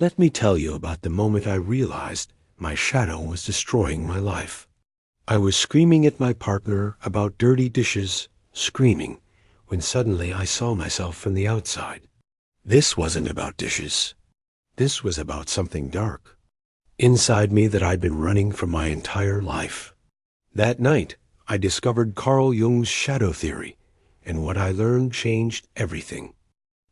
Let me tell you about the moment I realized my shadow was destroying my life. I was screaming at my partner about dirty dishes, screaming, when suddenly I saw myself from the outside. This wasn't about dishes. This was about something dark inside me that I'd been running from my entire life. That night, I discovered Carl Jung's shadow theory, and what I learned changed everything.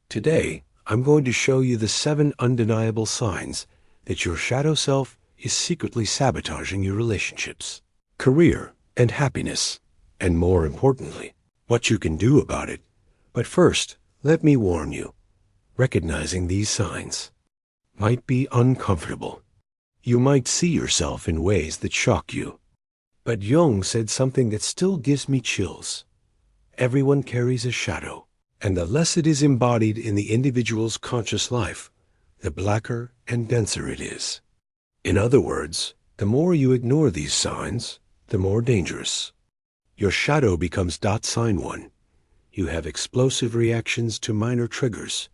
Today, I'm going to show you the 7 undeniable signs that your shadow self is secretly sabotaging your relationships, career, and happiness, and more importantly, what you can do about it. But first, let me warn you, recognizing these signs might be uncomfortable. You might see yourself in ways that shock you. But Jung said something that still gives me chills. Everyone carries a shadow, and the less it is embodied in the individual's conscious life, the blacker and denser it is. In other words, the more you ignore these signs, the more dangerous. Your shadow becomes sign 1. You have explosive reactions to minor triggers.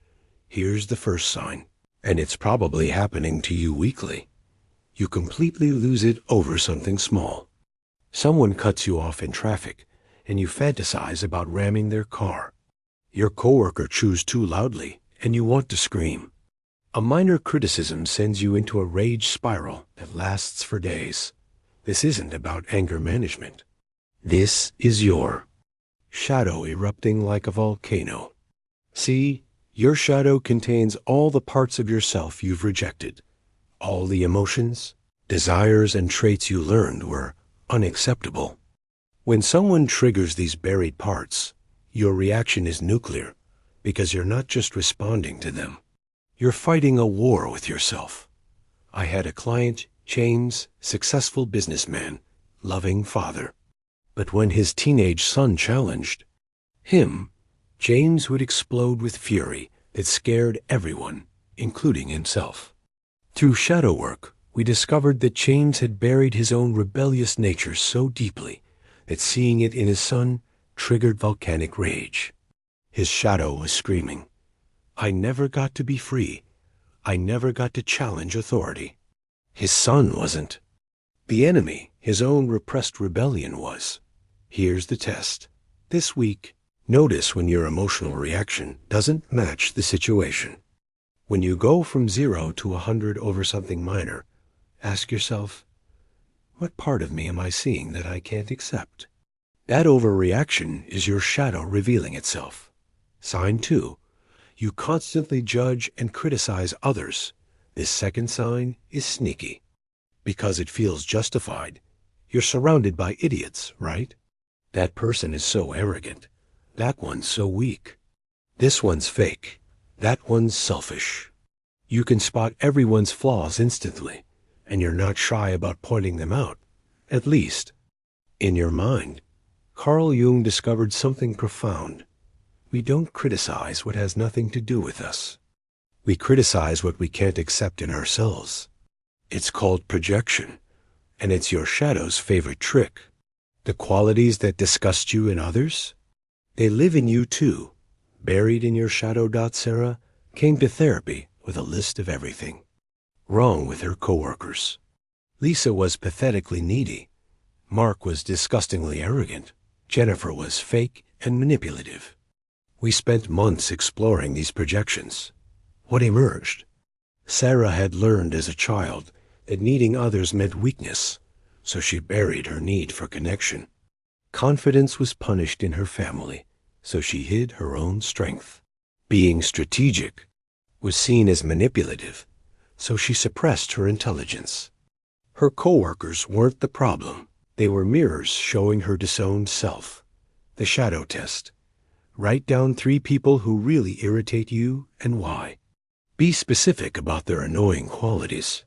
Here's the first sign, and it's probably happening to you weekly. You completely lose it over something small. Someone cuts you off in traffic, and you fantasize about ramming their car. Your coworker chews too loudly, and you want to scream. A minor criticism sends you into a rage spiral that lasts for days. This isn't about anger management. This is your shadow erupting like a volcano. See, your shadow contains all the parts of yourself you've rejected. All the emotions, desires, and traits you learned were unacceptable. When someone triggers these buried parts, your reaction is nuclear, because you're not just responding to them. You're fighting a war with yourself. I had a client, James, successful businessman, loving father. But when his teenage son challenged him, James would explode with fury that scared everyone, including himself. Through shadow work, we discovered that James had buried his own rebellious nature so deeply that seeing it in his son triggered volcanic rage. His shadow was screaming, "I never got to be free. I never got to challenge authority." His son wasn't. The enemy, his own repressed rebellion, was. Here's the test. This week, notice when your emotional reaction doesn't match the situation. When you go from 0 to 100 over something minor, ask yourself, what part of me am I seeing that I can't accept? That overreaction is your shadow revealing itself. Sign 2. You constantly judge and criticize others. This second sign is sneaky. Because it feels justified. You're surrounded by idiots, right? That person is so arrogant. That one's so weak. This one's fake. That one's selfish. You can spot everyone's flaws instantly, and you're not shy about pointing them out, at least in your mind. Carl Jung discovered something profound. We don't criticize what has nothing to do with us. We criticize what we can't accept in ourselves. It's called projection, and it's your shadow's favorite trick. The qualities that disgust you in others, they live in you too. Buried in your shadow. Sarah came to therapy with a list of everything wrong with her coworkers. Lisa was pathetically needy. Mark was disgustingly arrogant. Jennifer was fake and manipulative. We spent months exploring these projections. What emerged? Sarah had learned as a child that needing others meant weakness, so she buried her need for connection. Confidence was punished in her family, so she hid her own strength. Being strategic was seen as manipulative, so she suppressed her intelligence. Her coworkers weren't the problem. They were mirrors showing her disowned self. The shadow test. Write down 3 people who really irritate you and why. Be specific about their annoying qualities.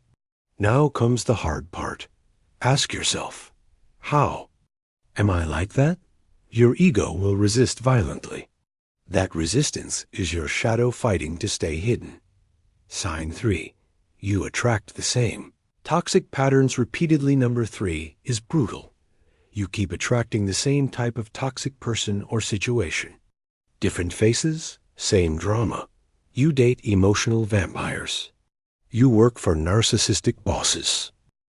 Now comes the hard part. Ask yourself, how? Am I like that? Your ego will resist violently. That resistance is your shadow fighting to stay hidden. Sign 3. You attract the same. Toxic patterns repeatedly. Number 3 is brutal. You keep attracting the same type of toxic person or situation. Different faces, same drama. You date emotional vampires. You work for narcissistic bosses.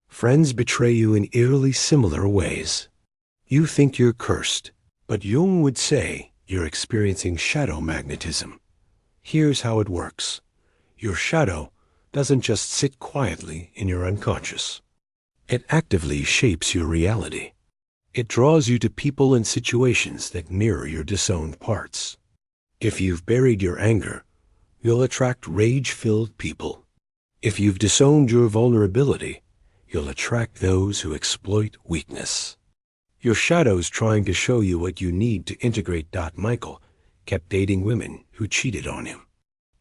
Friends betray you in eerily similar ways. You think you're cursed, but Jung would say you're experiencing shadow magnetism. Here's how it works. Your shadow doesn't just sit quietly in your unconscious. It actively shapes your reality. It draws you to people and situations that mirror your disowned parts. If you've buried your anger, you'll attract rage-filled people. If you've disowned your vulnerability, you'll attract those who exploit weakness. Your shadow's trying to show you what you need to integrate. Michael kept dating women who cheated on him.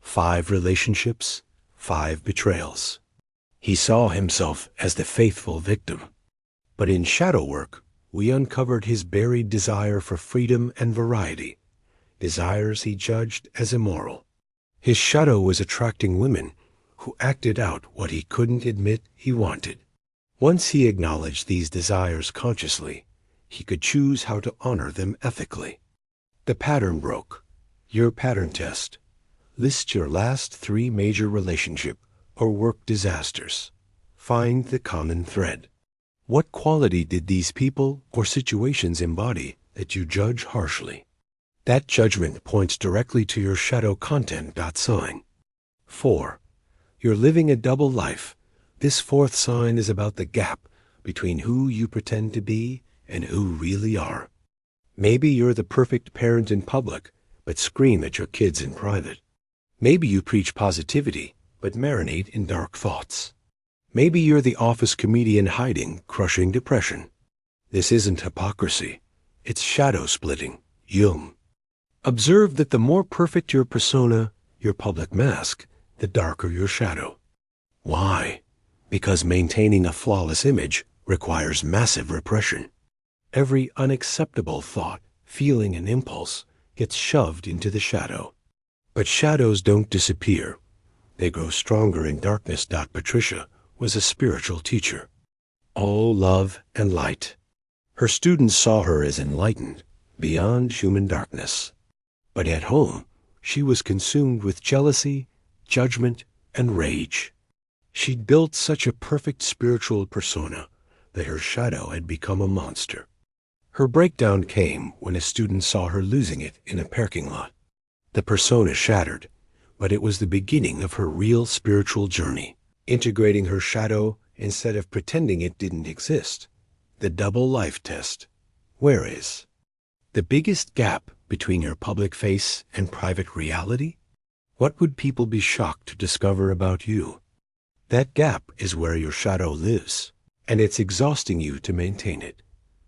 5 relationships, 5 betrayals. He saw himself as the faithful victim. But in shadow work, we uncovered his buried desire for freedom and variety, desires he judged as immoral. His shadow was attracting women who acted out what he couldn't admit he wanted. Once he acknowledged these desires consciously, he could choose how to honor them ethically. The pattern broke. Your pattern test. List your last 3 major relationship or work disasters. Find the common thread. What quality did these people or situations embody that you judge harshly? That judgment points directly to your shadow content. Sign. 4. You're living a double life. This 4th sign is about the gap between who you pretend to be and who really are. Maybe you're the perfect parent in public, but scream at your kids in private. Maybe you preach positivity, but marinate in dark thoughts. Maybe you're the office comedian hiding, crushing depression. This isn't hypocrisy. It's shadow splitting. Jung. Observe that the more perfect your persona, your public mask, the darker your shadow. Why? Because maintaining a flawless image requires massive repression. Every unacceptable thought, feeling, and impulse gets shoved into the shadow. But shadows don't disappear. They grow stronger in darkness. Patricia was a spiritual teacher. All love and light. Her students saw her as enlightened, beyond human darkness. But at home, she was consumed with jealousy, judgment, and rage. She'd built such a perfect spiritual persona that her shadow had become a monster. Her breakdown came when a student saw her losing it in a parking lot. The persona shattered, but it was the beginning of her real spiritual journey, integrating her shadow instead of pretending it didn't exist. The double life test. Where is the biggest gap between your public face and private reality? What would people be shocked to discover about you? That gap is where your shadow lives, and it's exhausting you to maintain it.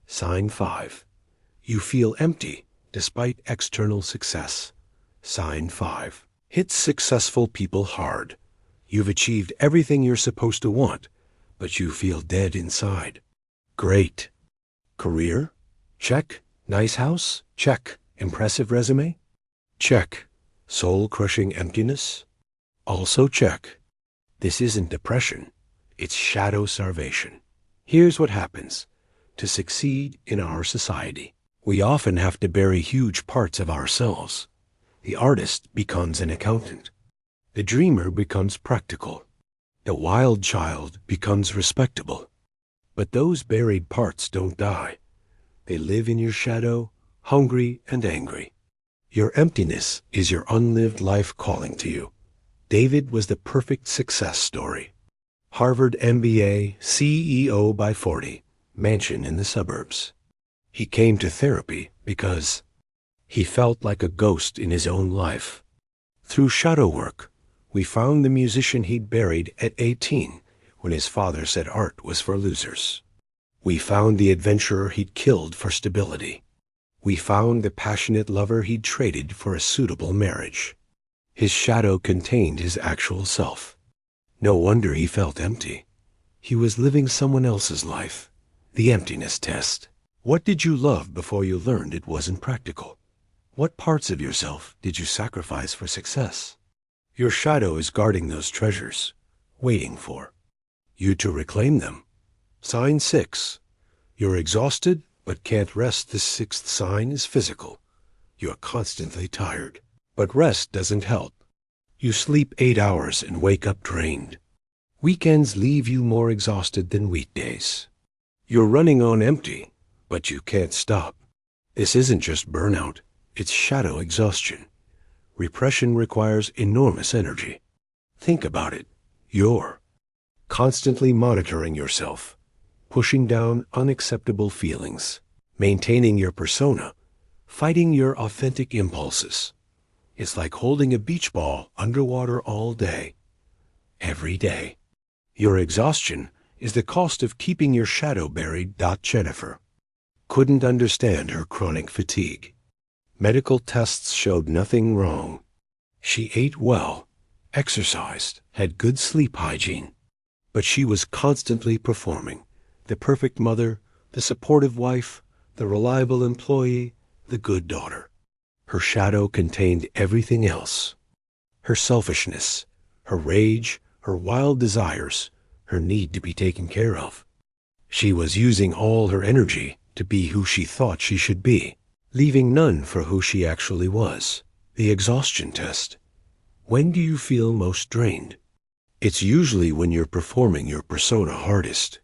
Sign 5. You feel empty despite external success. Sign 5. Hits successful people hard. You've achieved everything you're supposed to want, but you feel dead inside. Great. Career? Check. Nice house? Check. Impressive resume? Check. Soul-crushing emptiness? Also check. This isn't depression. It's shadow starvation. Here's what happens. To succeed in our society, we often have to bury huge parts of ourselves. The artist becomes an accountant. The dreamer becomes practical. The wild child becomes respectable. But those buried parts don't die. They live in your shadow, hungry and angry. Your emptiness is your unlived life calling to you. David was the perfect success story. Harvard MBA, CEO by 40, mansion in the suburbs. He came to therapy because he felt like a ghost in his own life. Through shadow work, we found the musician he'd buried at 18 when his father said art was for losers. We found the adventurer he'd killed for stability. We found the passionate lover he'd traded for a suitable marriage. His shadow contained his actual self. No wonder he felt empty. He was living someone else's life. The emptiness test. What did you love before you learned it wasn't practical? What parts of yourself did you sacrifice for success? Your shadow is guarding those treasures, waiting for you to reclaim them. Sign 6. You're exhausted but can't rest. The 6th sign is physical. You're constantly tired, but rest doesn't help. You sleep 8 hours and wake up drained. Weekends leave you more exhausted than weekdays. You're running on empty, but you can't stop. This isn't just burnout, it's shadow exhaustion. Repression requires enormous energy. Think about it. You're constantly monitoring yourself, pushing down unacceptable feelings, maintaining your persona, fighting your authentic impulses. It's like holding a beach ball underwater all day, every day. Your exhaustion is the cost of keeping your shadow buried. Jennifer couldn't understand her chronic fatigue. Medical tests showed nothing wrong. She ate well, exercised, had good sleep hygiene, but she was constantly performing. The perfect mother, the supportive wife, the reliable employee, the good daughter. Her shadow contained everything else. Her selfishness, her rage, her wild desires, her need to be taken care of. She was using all her energy to be who she thought she should be, leaving none for who she actually was. The exhaustion test. When do you feel most drained? It's usually when you're performing your persona hardest.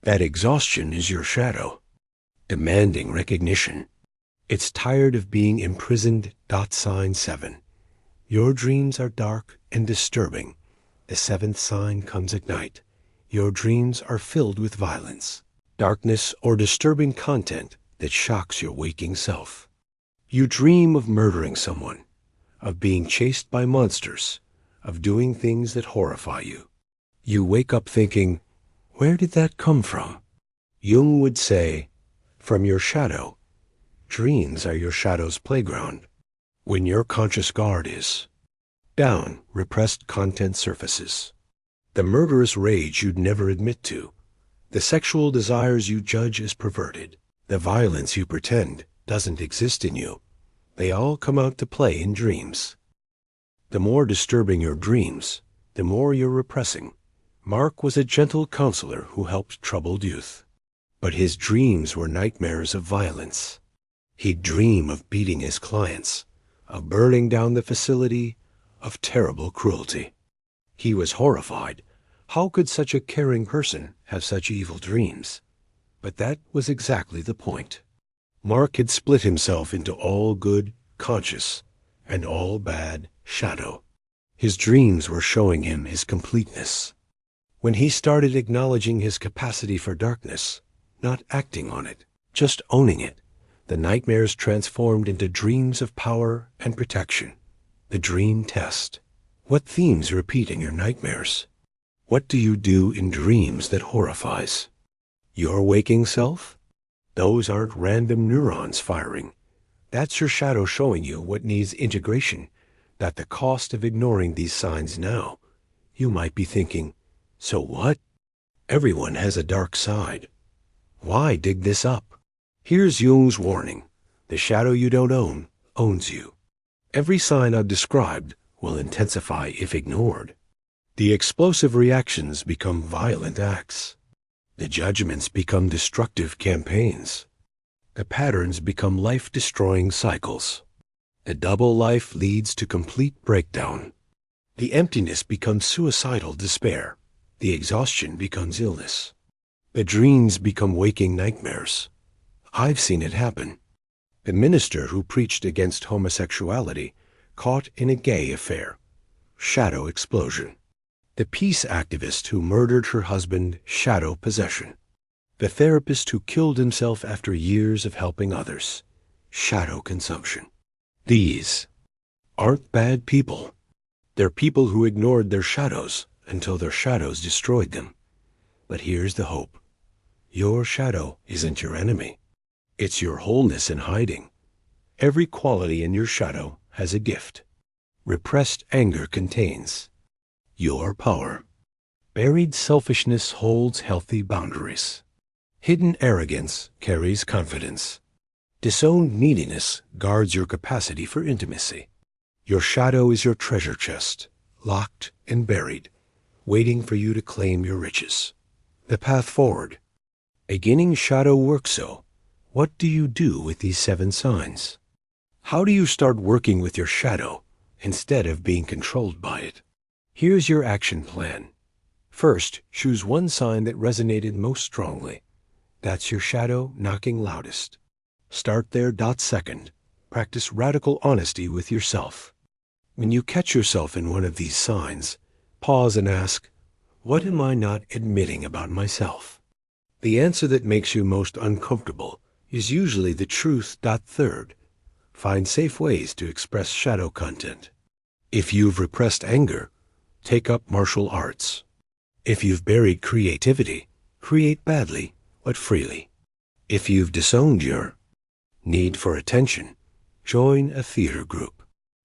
That exhaustion is your shadow, demanding recognition. It's tired of being imprisoned. Sign 7. Your dreams are dark and disturbing. The 7th sign comes at night. Your dreams are filled with violence, darkness, or disturbing content that shocks your waking self. You dream of murdering someone, of being chased by monsters, of doing things that horrify you. You wake up thinking, where did that come from? Jung would say, from your shadow. Dreams are your shadow's playground. When your conscious guard is down, repressed content surfaces. The murderous rage you'd never admit to. The sexual desires you judge as perverted. The violence you pretend doesn't exist in you. They all come out to play in dreams. The more disturbing your dreams, the more you're repressing. Mark was a gentle counselor who helped troubled youth. But his dreams were nightmares of violence. He'd dream of beating his clients, of burning down the facility, of terrible cruelty. He was horrified. How could such a caring person have such evil dreams? But that was exactly the point. Mark had split himself into all good, conscious, and all bad, shadow. His dreams were showing him his completeness. When he started acknowledging his capacity for darkness, not acting on it, just owning it, the nightmares transformed into dreams of power and protection. The dream test. What themes repeat in your nightmares? What do you do in dreams that horrifies? Your waking self? Those aren't random neurons firing. That's your shadow showing you what needs integration. At the cost of ignoring these signs now, you might be thinking, so what? Everyone has a dark side. Why dig this up? Here's Jung's warning. The shadow you don't own owns you. Every sign I've described will intensify if ignored. The explosive reactions become violent acts. The judgments become destructive campaigns. The patterns become life-destroying cycles. The double life leads to complete breakdown. The emptiness becomes suicidal despair. The exhaustion becomes illness. The dreams become waking nightmares. I've seen it happen. The minister who preached against homosexuality caught in a gay affair. Shadow explosion. The peace activist who murdered her husband, shadow possession. The therapist who killed himself after years of helping others, shadow consumption. These aren't bad people. They're people who ignored their shadows until their shadows destroyed them. But here's the hope. Your shadow isn't your enemy. It's your wholeness in hiding. Every quality in your shadow has a gift. Repressed anger contains your power. Buried selfishness holds healthy boundaries. Hidden arrogance carries confidence. Disowned neediness guards your capacity for intimacy. Your shadow is your treasure chest, locked and buried, waiting for you to claim your riches. The path forward. Beginning shadow work. So, what do you do with these 7 signs? How do you start working with your shadow instead of being controlled by it? Here's your action plan. First, choose one sign that resonated most strongly. That's your shadow knocking loudest. Start there. Second, practice radical honesty with yourself. When you catch yourself in one of these signs, pause and ask, what am I not admitting about myself? The answer that makes you most uncomfortable is usually the truth. Third, find safe ways to express shadow content. If you've repressed anger, take up martial arts. If you've buried creativity, create badly but freely. If you've disowned your need for attention, join a theater group.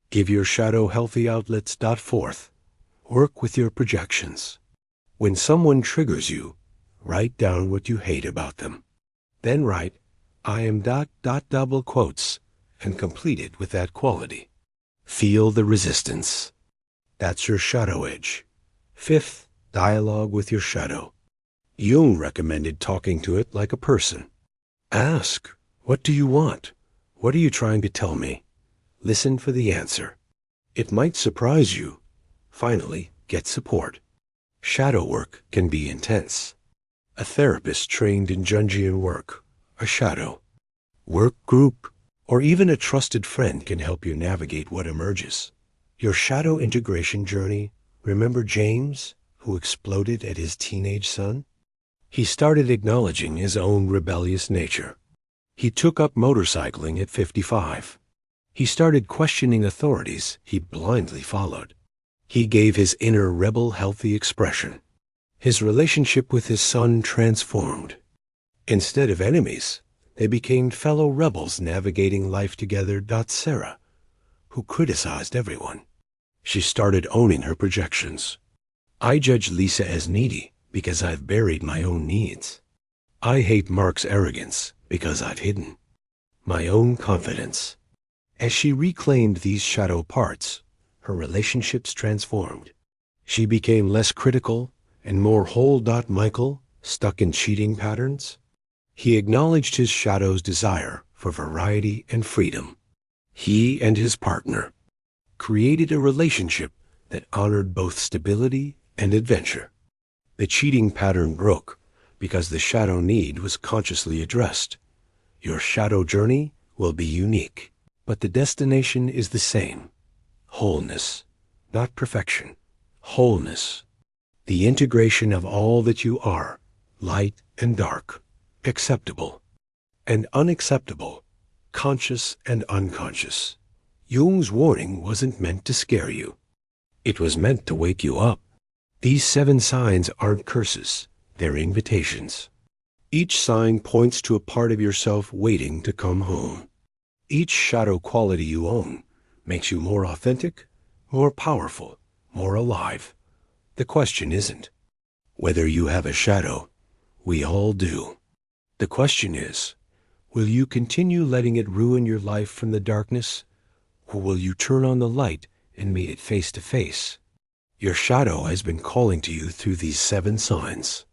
Give your shadow healthy outlets. Fourth, work with your projections. When someone triggers you, write down what you hate about them. Then write, I am ... double quotes, and complete it with that quality. Feel the resistance. That's your shadow edge. Fifth, dialogue with your shadow. Jung recommended talking to it like a person. Ask, what do you want? What are you trying to tell me? Listen for the answer. It might surprise you. Finally, get support. Shadow work can be intense. A therapist trained in Jungian work, a shadow, work group, or even a trusted friend can help you navigate what emerges. Your shadow integration journey. Remember James, who exploded at his teenage son? He started acknowledging his own rebellious nature. He took up motorcycling at 55. He started questioning authorities he blindly followed. He gave his inner rebel healthy expression. His relationship with his son transformed. Instead of enemies, they became fellow rebels navigating life together. Sarah, who criticized everyone. She started owning her projections. I judge Lisa as needy because I've buried my own needs. I hate Mark's arrogance because I've hidden my own confidence. As she reclaimed these shadow parts, her relationships transformed. She became less critical and more whole. Michael, stuck in cheating patterns? He acknowledged his shadow's desire for variety and freedom. He and his partner created a relationship that honored both stability and adventure. The cheating pattern broke because the shadow need was consciously addressed. Your shadow journey will be unique, but the destination is the same. Wholeness, not perfection. Wholeness. The integration of all that you are, light and dark, acceptable and unacceptable, conscious and unconscious. Jung's warning wasn't meant to scare you. It was meant to wake you up. These 7 signs aren't curses, they're invitations. Each sign points to a part of yourself waiting to come home. Each shadow quality you own makes you more authentic, more powerful, more alive. The question isn't whether you have a shadow. We all do. The question is, will you continue letting it ruin your life from the darkness, or will you turn on the light and meet it face to face? Your shadow has been calling to you through these 7 signs.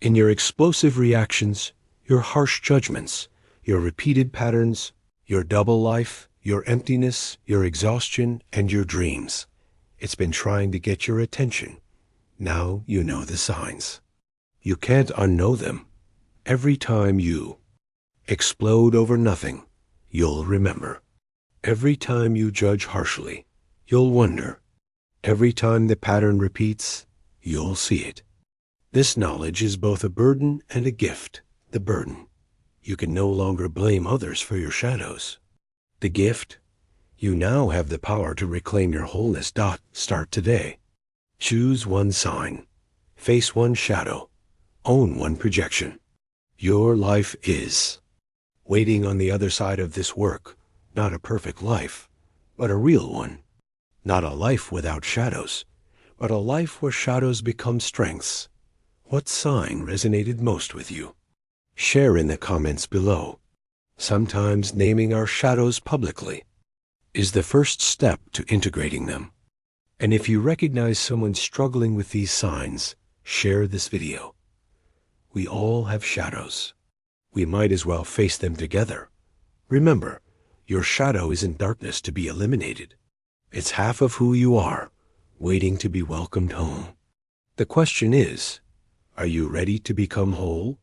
In your explosive reactions, your harsh judgments, your repeated patterns, your double life, your emptiness, your exhaustion, and your dreams. It's been trying to get your attention. Now you know the signs. You can't unknow them. Every time you explode over nothing, you'll remember. Every time you judge harshly, you'll wonder. Every time the pattern repeats, you'll see it. This knowledge is both a burden and a gift. The burden: you can no longer blame others for your shadows. The gift: you now have the power to reclaim your wholeness. Start today. Choose one sign. Face one shadow. Own one projection. Your life is waiting on the other side of this work. Not a perfect life, but a real one. Not a life without shadows, but a life where shadows become strengths. What sign resonated most with you? Share in the comments below. Sometimes naming our shadows publicly is the first step to integrating them. And if you recognize someone struggling with these signs, share this video. We all have shadows. We might as well face them together. Remember, your shadow isn't darkness to be eliminated. It's half of who you are, waiting to be welcomed home. The question is, are you ready to become whole?